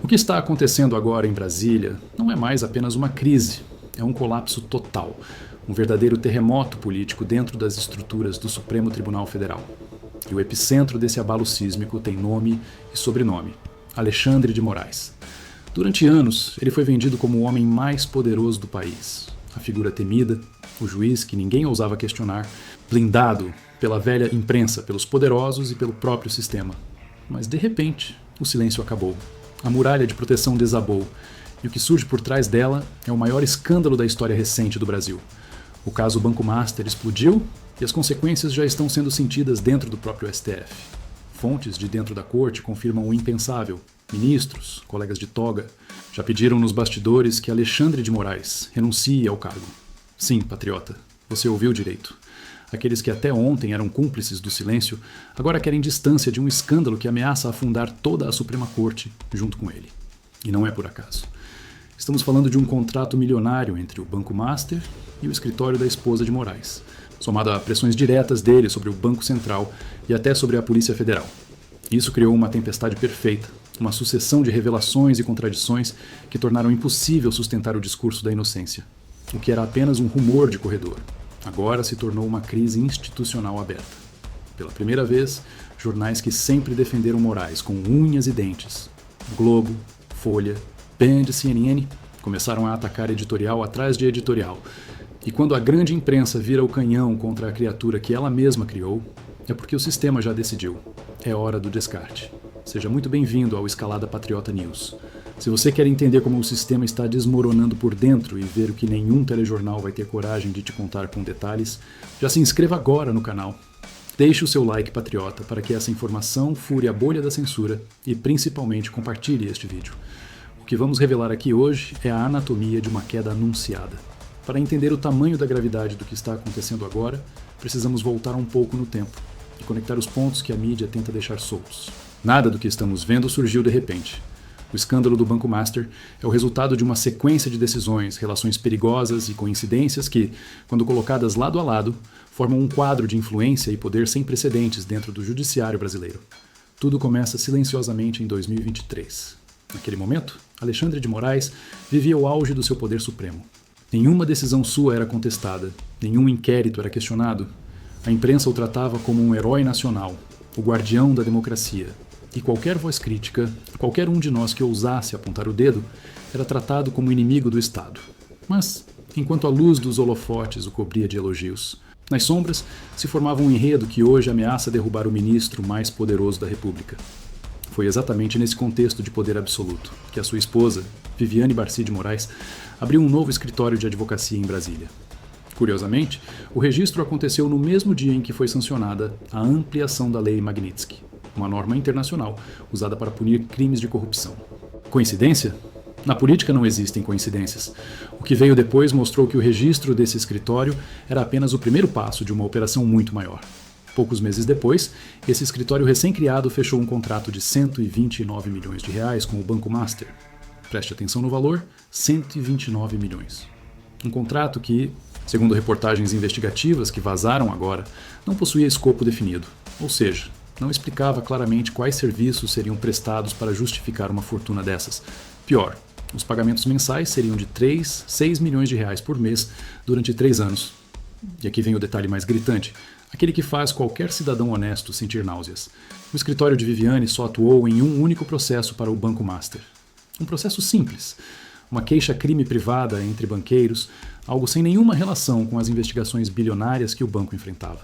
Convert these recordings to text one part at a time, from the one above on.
O que está acontecendo agora em Brasília não é mais apenas uma crise, é um colapso total, um verdadeiro terremoto político dentro das estruturas do Supremo Tribunal Federal. E o epicentro desse abalo sísmico tem nome e sobrenome: Alexandre de Moraes. Durante anos, ele foi vendido como o homem mais poderoso do país, a figura temida, o juiz que ninguém ousava questionar, blindado pela velha imprensa, pelos poderosos e pelo próprio sistema. Mas, de repente, o silêncio acabou. A muralha de proteção desabou, e o que surge por trás dela é o maior escândalo da história recente do Brasil. O caso Banco Master explodiu e as consequências já estão sendo sentidas dentro do próprio STF. Fontes de dentro da corte confirmam o impensável. Ministros, colegas de toga, já pediram nos bastidores que Alexandre de Moraes renuncie ao cargo. Sim, patriota, você ouviu direito. Aqueles que até ontem eram cúmplices do silêncio, agora querem distância de um escândalo que ameaça afundar toda a Suprema Corte junto com ele. E não é por acaso. Estamos falando de um contrato milionário entre o Banco Master e o escritório da esposa de Moraes, somado a pressões diretas dele sobre o Banco Central e até sobre a Polícia Federal. Isso criou uma tempestade perfeita, uma sucessão de revelações e contradições que tornaram impossível sustentar o discurso da inocência. O que era apenas um rumor de corredor, agora se tornou uma crise institucional aberta. Pela primeira vez, jornais que sempre defenderam Moraes com unhas e dentes, Globo, Folha, Band e CNN, começaram a atacar editorial atrás de editorial. E quando a grande imprensa vira o canhão contra a criatura que ela mesma criou, é porque o sistema já decidiu. É hora do descarte. Seja muito bem-vindo ao Escalada Patriota News. Se você quer entender como o sistema está desmoronando por dentro e ver o que nenhum telejornal vai ter coragem de te contar com detalhes, já se inscreva agora no canal. Deixe o seu like patriota para que essa informação fure a bolha da censura e principalmente compartilhe este vídeo. O que vamos revelar aqui hoje é a anatomia de uma queda anunciada. Para entender o tamanho da gravidade do que está acontecendo agora, precisamos voltar um pouco no tempo e conectar os pontos que a mídia tenta deixar soltos. Nada do que estamos vendo surgiu de repente. O escândalo do Banco Master é o resultado de uma sequência de decisões, relações perigosas e coincidências que, quando colocadas lado a lado, formam um quadro de influência e poder sem precedentes dentro do judiciário brasileiro. Tudo começa silenciosamente em 2023. Naquele momento, Alexandre de Moraes vivia o auge do seu poder supremo. Nenhuma decisão sua era contestada, nenhum inquérito era questionado. A imprensa o tratava como um herói nacional, o guardião da democracia. E qualquer voz crítica, qualquer um de nós que ousasse apontar o dedo, era tratado como inimigo do Estado. Mas, enquanto a luz dos holofotes o cobria de elogios, nas sombras se formava um enredo que hoje ameaça derrubar o ministro mais poderoso da República. Foi exatamente nesse contexto de poder absoluto que a sua esposa, Viviane Barcy de Moraes, abriu um novo escritório de advocacia em Brasília. Curiosamente, o registro aconteceu no mesmo dia em que foi sancionada a ampliação da Lei Magnitsky, uma norma internacional usada para punir crimes de corrupção. Coincidência? Na política não existem coincidências. O que veio depois mostrou que o registro desse escritório era apenas o primeiro passo de uma operação muito maior. Poucos meses depois, esse escritório recém-criado fechou um contrato de 129 milhões de reais com o Banco Master. Preste atenção no valor, 129 milhões. Um contrato que, segundo reportagens investigativas que vazaram agora, não possuía escopo definido, ou seja, não explicava claramente quais serviços seriam prestados para justificar uma fortuna dessas. Pior, os pagamentos mensais seriam de 6 milhões de reais por mês durante 3 anos. E aqui vem o detalhe mais gritante, aquele que faz qualquer cidadão honesto sentir náuseas. O escritório de Viviane só atuou em um único processo para o Banco Master. Um processo simples, uma queixa-crime privada entre banqueiros, algo sem nenhuma relação com as investigações bilionárias que o banco enfrentava.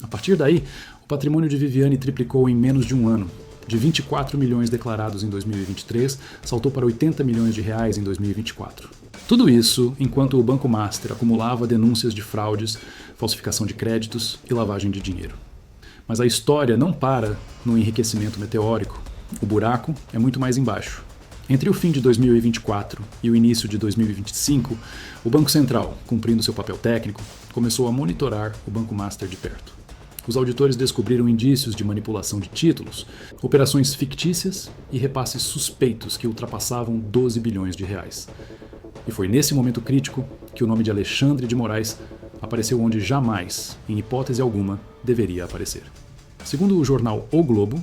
A partir daí, o patrimônio de Viviane triplicou em menos de um ano. De 24 milhões declarados em 2023, saltou para 80 milhões de reais em 2024. Tudo isso enquanto o Banco Master acumulava denúncias de fraudes, falsificação de créditos e lavagem de dinheiro. Mas a história não para no enriquecimento meteórico. O buraco é muito mais embaixo. Entre o fim de 2024 e o início de 2025, o Banco Central, cumprindo seu papel técnico, começou a monitorar o Banco Master de perto. Os auditores descobriram indícios de manipulação de títulos, operações fictícias e repasses suspeitos que ultrapassavam 12 bilhões de reais. E foi nesse momento crítico que o nome de Alexandre de Moraes apareceu onde jamais, em hipótese alguma, deveria aparecer. Segundo o jornal O Globo,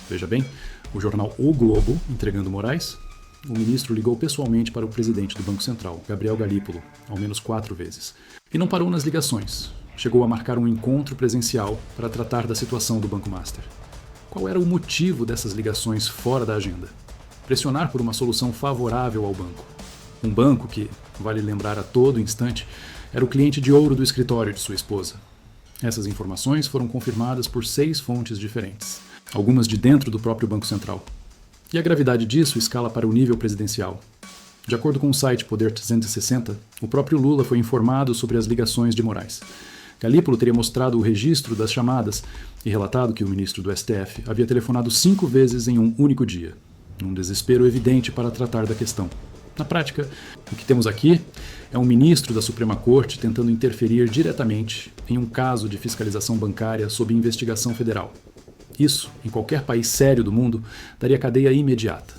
veja bem, o jornal O Globo, entregando Moraes, o ministro ligou pessoalmente para o presidente do Banco Central, Gabriel Galípolo, ao menos 4 vezes. E não parou nas ligações. Chegou a marcar um encontro presencial para tratar da situação do Banco Master. Qual era o motivo dessas ligações fora da agenda? Pressionar por uma solução favorável ao banco. Um banco que, vale lembrar a todo instante, era o cliente de ouro do escritório de sua esposa. Essas informações foram confirmadas por 6 fontes diferentes, algumas de dentro do próprio Banco Central. E a gravidade disso escala para o nível presidencial. De acordo com o site Poder 360, o próprio Lula foi informado sobre as ligações de Moraes. Galípolo teria mostrado o registro das chamadas e relatado que o ministro do STF havia telefonado 5 vezes em um único dia, num desespero evidente para tratar da questão. Na prática, o que temos aqui é um ministro da Suprema Corte tentando interferir diretamente em um caso de fiscalização bancária sob investigação federal. Isso, em qualquer país sério do mundo, daria cadeia imediata.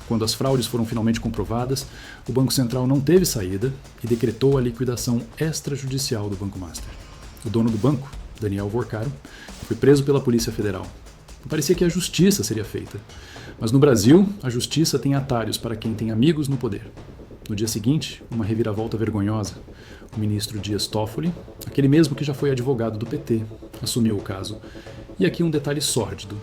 Quando as fraudes foram finalmente comprovadas, o Banco Central não teve saída e decretou a liquidação extrajudicial do Banco Master. O dono do banco, Daniel Vorcaro, foi preso pela Polícia Federal. Parecia que a justiça seria feita. Mas no Brasil, a justiça tem atalhos para quem tem amigos no poder. No dia seguinte, uma reviravolta vergonhosa. O ministro Dias Toffoli, aquele mesmo que já foi advogado do PT, assumiu o caso. E aqui um detalhe sórdido.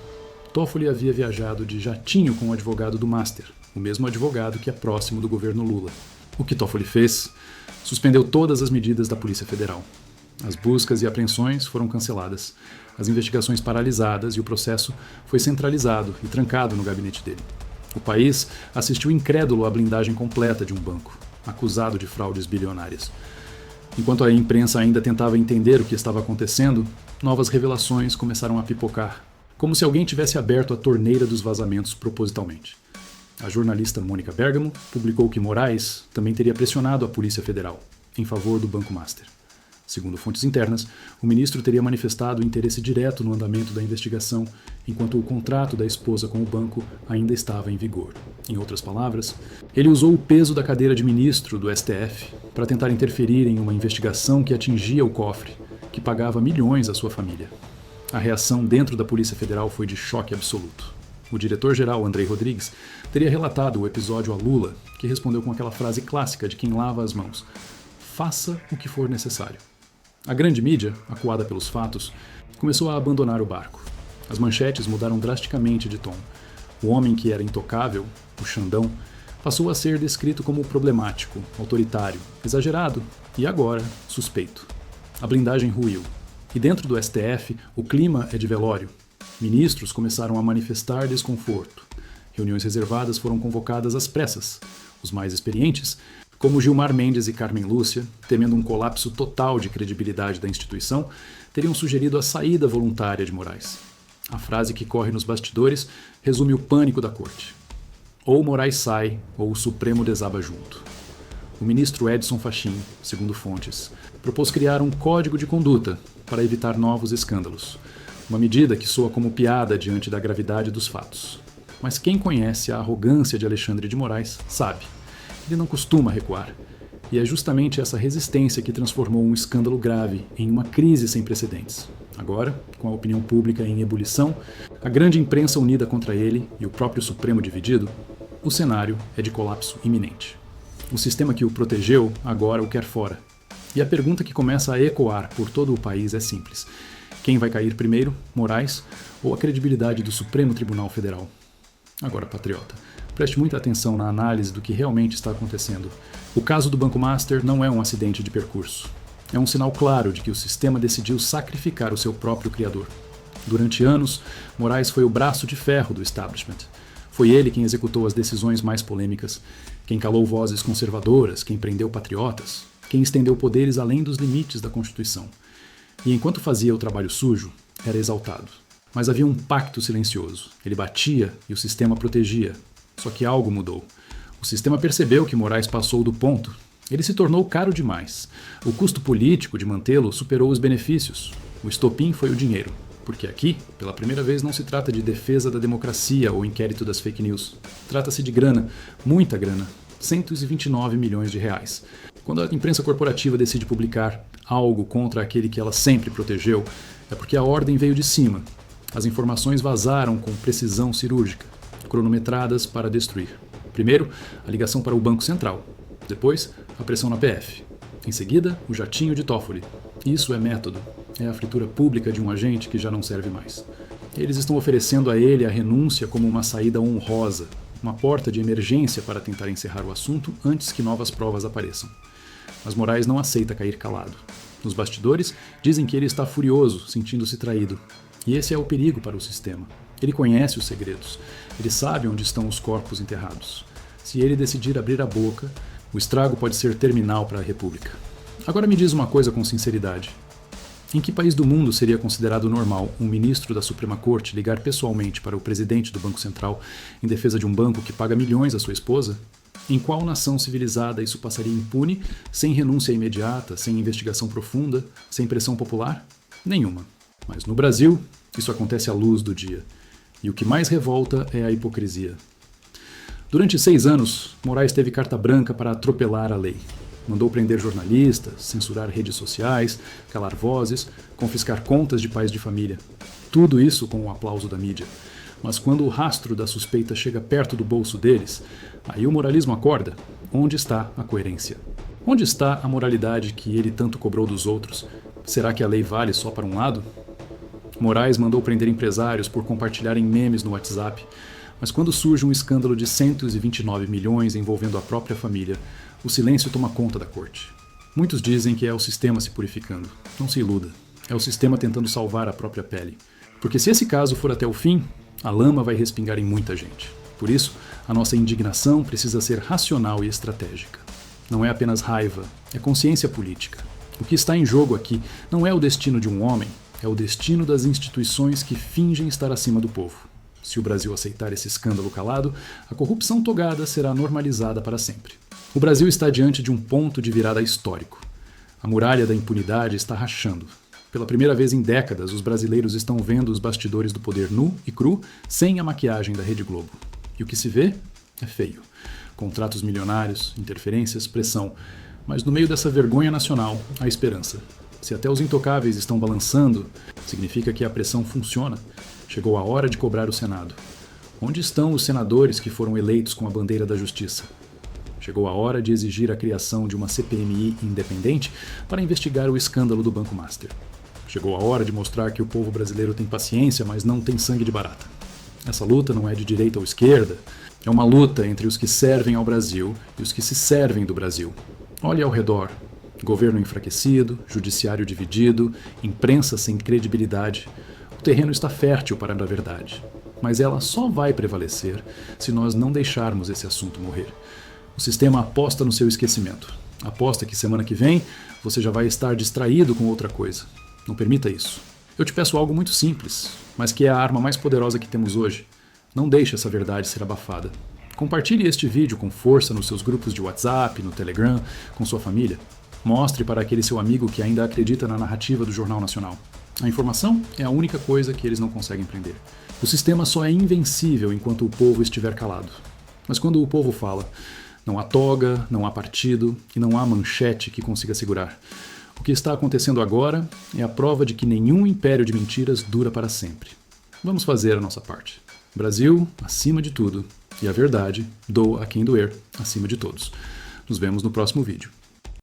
Toffoli havia viajado de jatinho com o advogado do Master, o mesmo advogado que é próximo do governo Lula. O que Toffoli fez? Suspendeu todas as medidas da Polícia Federal. As buscas e apreensões foram canceladas, as investigações paralisadas e o processo foi centralizado e trancado no gabinete dele. O país assistiu incrédulo à blindagem completa de um banco, acusado de fraudes bilionárias. Enquanto a imprensa ainda tentava entender o que estava acontecendo, novas revelações começaram a pipocar, como se alguém tivesse aberto a torneira dos vazamentos propositalmente. A jornalista Mônica Bergamo publicou que Moraes também teria pressionado a Polícia Federal em favor do Banco Master. Segundo fontes internas, o ministro teria manifestado interesse direto no andamento da investigação, enquanto o contrato da esposa com o banco ainda estava em vigor. Em outras palavras, ele usou o peso da cadeira de ministro do STF para tentar interferir em uma investigação que atingia o cofre, que pagava milhões à sua família. A reação dentro da Polícia Federal foi de choque absoluto. O diretor-geral, Andrei Rodrigues, teria relatado o episódio a Lula, que respondeu com aquela frase clássica de quem lava as mãos: faça o que for necessário. A grande mídia, acuada pelos fatos, começou a abandonar o barco. As manchetes mudaram drasticamente de tom. O homem que era intocável, o Xandão, passou a ser descrito como problemático, autoritário, exagerado e agora suspeito. A blindagem ruiu. E dentro do STF, o clima é de velório. Ministros começaram a manifestar desconforto. Reuniões reservadas foram convocadas às pressas. Os mais experientes, como Gilmar Mendes e Carmen Lúcia, temendo um colapso total de credibilidade da instituição, teriam sugerido a saída voluntária de Moraes. A frase que corre nos bastidores resume o pânico da corte. Ou Moraes sai, ou o Supremo desaba junto. O ministro Edson Fachin, segundo fontes, propôs criar um código de conduta para evitar novos escândalos. Uma medida que soa como piada diante da gravidade dos fatos. Mas quem conhece a arrogância de Alexandre de Moraes sabe. Ele não costuma recuar. E é justamente essa resistência que transformou um escândalo grave em uma crise sem precedentes. Agora, com a opinião pública em ebulição, a grande imprensa unida contra ele e o próprio Supremo dividido, o cenário é de colapso iminente. O sistema que o protegeu agora o quer fora. E a pergunta que começa a ecoar por todo o país é simples. Quem vai cair primeiro, Moraes ou a credibilidade do Supremo Tribunal Federal? Agora, patriota, preste muita atenção na análise do que realmente está acontecendo. O caso do Banco Master não é um acidente de percurso. É um sinal claro de que o sistema decidiu sacrificar o seu próprio criador. Durante anos, Moraes foi o braço de ferro do establishment. Foi ele quem executou as decisões mais polêmicas, quem calou vozes conservadoras, quem prendeu patriotas, quem estendeu poderes além dos limites da Constituição. E enquanto fazia o trabalho sujo, era exaltado. Mas havia um pacto silencioso. Ele batia e o sistema protegia. Só que algo mudou. O sistema percebeu que Moraes passou do ponto. Ele se tornou caro demais. O custo político de mantê-lo superou os benefícios. O estopim foi o dinheiro. Porque aqui, pela primeira vez, não se trata de defesa da democracia ou inquérito das fake news. Trata-se de grana, muita grana, 129 milhões de reais. Quando a imprensa corporativa decide publicar algo contra aquele que ela sempre protegeu, é porque a ordem veio de cima. As informações vazaram com precisão cirúrgica, cronometradas para destruir. Primeiro, a ligação para o Banco Central. Depois, a pressão na PF. Em seguida, o jatinho de Toffoli. Isso é método. É a fritura pública de um agente que já não serve mais. Eles estão oferecendo a ele a renúncia como uma saída honrosa, uma porta de emergência para tentar encerrar o assunto antes que novas provas apareçam. Mas Moraes não aceita cair calado. Nos bastidores, dizem que ele está furioso, sentindo-se traído. E esse é o perigo para o sistema. Ele conhece os segredos. Ele sabe onde estão os corpos enterrados. Se ele decidir abrir a boca, o estrago pode ser terminal para a República. Agora me diz uma coisa com sinceridade. Em que país do mundo seria considerado normal um ministro da Suprema Corte ligar pessoalmente para o presidente do Banco Central em defesa de um banco que paga milhões à sua esposa? Em qual nação civilizada isso passaria impune, sem renúncia imediata, sem investigação profunda, sem pressão popular? Nenhuma. Mas no Brasil, isso acontece à luz do dia. E o que mais revolta é a hipocrisia. Durante 6 anos, Moraes teve carta branca para atropelar a lei. Mandou prender jornalistas, censurar redes sociais, calar vozes, confiscar contas de pais de família. Tudo isso com o aplauso da mídia. Mas quando o rastro da suspeita chega perto do bolso deles, aí o moralismo acorda. Onde está a coerência? Onde está a moralidade que ele tanto cobrou dos outros? Será que a lei vale só para um lado? Moraes mandou prender empresários por compartilharem memes no WhatsApp. Mas quando surge um escândalo de 129 milhões envolvendo a própria família, o silêncio toma conta da corte. Muitos dizem que é o sistema se purificando. Não se iluda. É o sistema tentando salvar a própria pele. Porque se esse caso for até o fim, a lama vai respingar em muita gente. Por isso, a nossa indignação precisa ser racional e estratégica. Não é apenas raiva, é consciência política. O que está em jogo aqui não é o destino de um homem, é o destino das instituições que fingem estar acima do povo. Se o Brasil aceitar esse escândalo calado, a corrupção togada será normalizada para sempre. O Brasil está diante de um ponto de virada histórico. A muralha da impunidade está rachando. Pela primeira vez em décadas, os brasileiros estão vendo os bastidores do poder nu e cru, sem a maquiagem da Rede Globo. E o que se vê é feio. Contratos milionários, interferências, pressão. Mas no meio dessa vergonha nacional, há esperança. Se até os intocáveis estão balançando, significa que a pressão funciona. Chegou a hora de cobrar o Senado. Onde estão os senadores que foram eleitos com a bandeira da justiça? Chegou a hora de exigir a criação de uma CPMI independente para investigar o escândalo do Banco Master. Chegou a hora de mostrar que o povo brasileiro tem paciência, mas não tem sangue de barata. Essa luta não é de direita ou esquerda, é uma luta entre os que servem ao Brasil e os que se servem do Brasil. Olhe ao redor. Governo enfraquecido, judiciário dividido, imprensa sem credibilidade. O terreno está fértil para a verdade. Mas ela só vai prevalecer se nós não deixarmos esse assunto morrer. O sistema aposta no seu esquecimento. Aposta que semana que vem você já vai estar distraído com outra coisa. Não permita isso. Eu te peço algo muito simples, mas que é a arma mais poderosa que temos hoje. Não deixe essa verdade ser abafada. Compartilhe este vídeo com força nos seus grupos de WhatsApp, no Telegram, com sua família. Mostre para aquele seu amigo que ainda acredita na narrativa do Jornal Nacional. A informação é a única coisa que eles não conseguem prender. O sistema só é invencível enquanto o povo estiver calado. Mas quando o povo fala, não há toga, não há partido e não há manchete que consiga segurar. O que está acontecendo agora é a prova de que nenhum império de mentiras dura para sempre. Vamos fazer a nossa parte. Brasil, acima de tudo. E a verdade, doa a quem doer, acima de todos. Nos vemos no próximo vídeo.